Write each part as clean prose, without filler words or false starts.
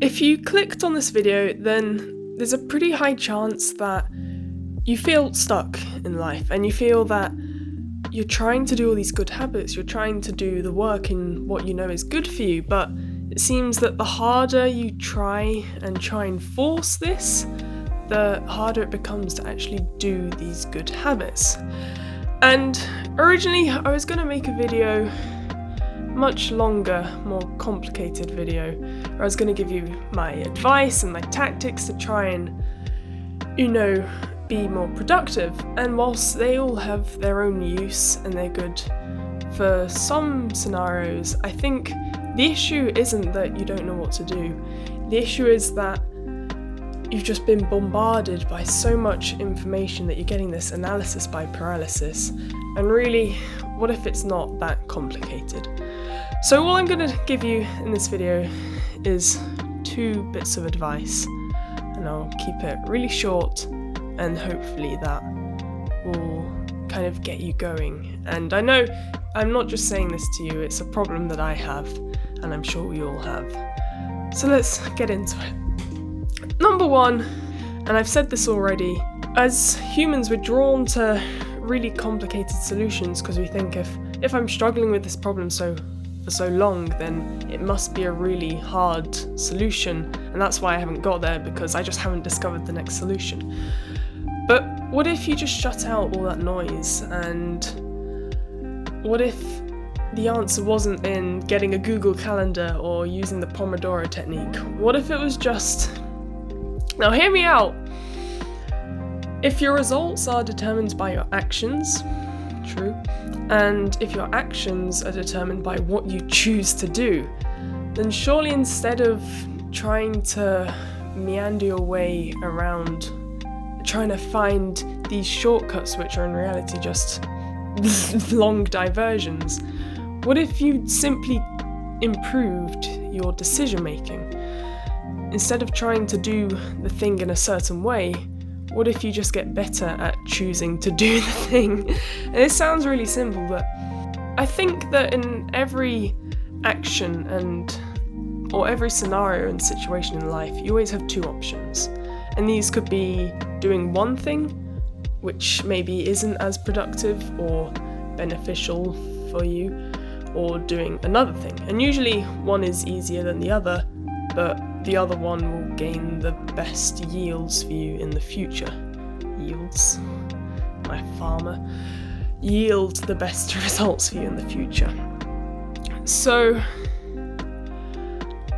If you clicked on this video, then there's a pretty high chance that you feel stuck in life and you feel that you're trying to do all these good habits, you're trying to do the work in what you know is good for you, but it seems that the harder you try and force this, the harder it becomes to actually do these good habits. And originally I was going to make a video, much longer, more complicated video, where I was going to give you my advice and my tactics to try and, be more productive. And whilst they all have their own use and they're good for some scenarios, I think the issue isn't that you don't know what to do. The issue is that you've just been bombarded by so much information that you're getting this analysis by paralysis. And really, what if it's not that complicated? So all I'm going to give you in this video is 2 bits of advice, and I'll keep it really short, and hopefully that will kind of get you going. And I know I'm not just saying this to you, it's a problem that I have, and I'm sure we all have. So let's get into it. Number 1, and I've said this already, as humans we're drawn to really complicated solutions because we think if I'm struggling with this problem for so long, then it must be a really hard solution, and that's why I haven't got there, because I just haven't discovered the next solution. But what if you just shut out all that noise, and what if the answer wasn't in getting a Google Calendar or using the Pomodoro technique? What if it was just... Now hear me out. If your results are determined by your actions, true, and if your actions are determined by what you choose to do, then surely instead of trying to meander your way around, trying to find these shortcuts which are in reality just long diversions, what if you simply improved your decision making? Instead of trying to do the thing in a certain way, what if you just get better at choosing to do the thing? And it sounds really simple, but I think that in every action or every scenario and situation in life, you always have 2 options. And these could be doing one thing, which maybe isn't as productive or beneficial for you, or doing another thing. And usually one is easier than the other, but the other one will gain the best yields for you in the future. Yields? My farmer. Yield the best results for you in the future. So,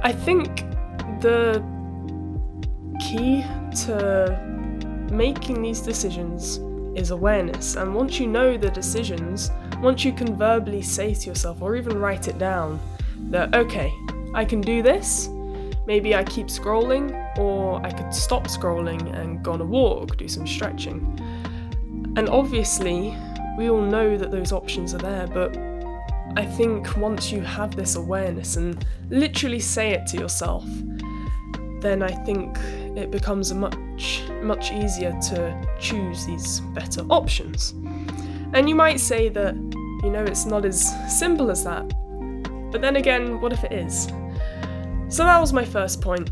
I think the key to making these decisions is awareness. And once you know the decisions, once you can verbally say to yourself, or even write it down, that, okay, I can do this. Maybe I keep scrolling, or I could stop scrolling and go on a walk, do some stretching. And obviously, we all know that those options are there, but I think once you have this awareness and literally say it to yourself, then I think it becomes much easier to choose these better options. And you might say that, it's not as simple as that. But then again, what if it is? So that was my first point.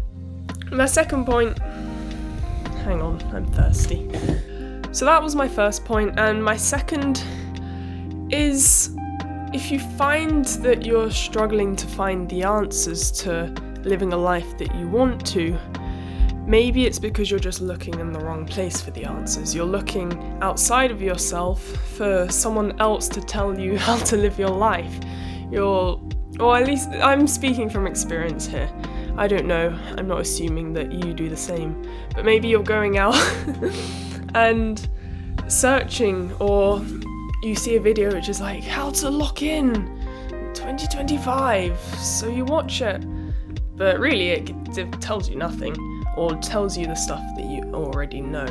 My second point... Hang on, I'm thirsty. So that was my first point, and my second is, if you find that you're struggling to find the answers to living a life that you want to, maybe it's because you're just looking in the wrong place for the answers. You're looking outside of yourself for someone else to tell you how to live your life. Or at least I'm speaking from experience here. I don't know, I'm not assuming that you do the same. But maybe you're going out and searching, or you see a video which is like, how to lock in 2025, so you watch it. But really it tells you nothing, or tells you the stuff that you already know.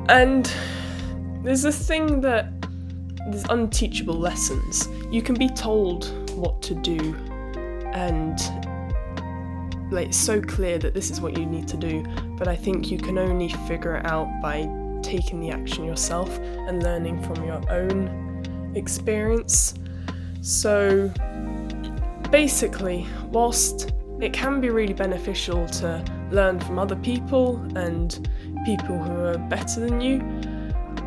And there's this thing that there's unteachable lessons. You can be told what to do, and it's so clear that this is what you need to do, but I think you can only figure it out by taking the action yourself and learning from your own experience. So basically, whilst it can be really beneficial to learn from other people and people who are better than you.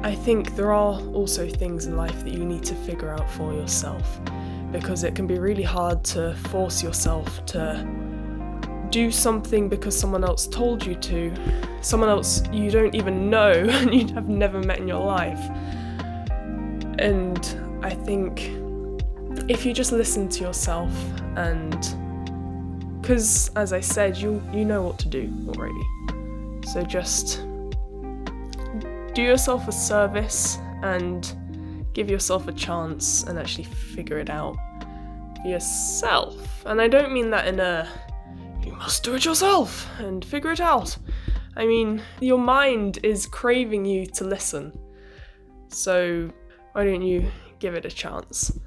I think there are also things in life that you need to figure out for yourself, because it can be really hard to force yourself to do something because someone else told you to, someone else you don't even know and you have never met in your life. And I think if you just listen to yourself, and because as I said, you know what to do already, so just do yourself a service and give yourself a chance and actually figure it out for yourself. And I don't mean that in a you must do it yourself and figure it out. I mean, your mind is craving you to listen, so why don't you give it a chance?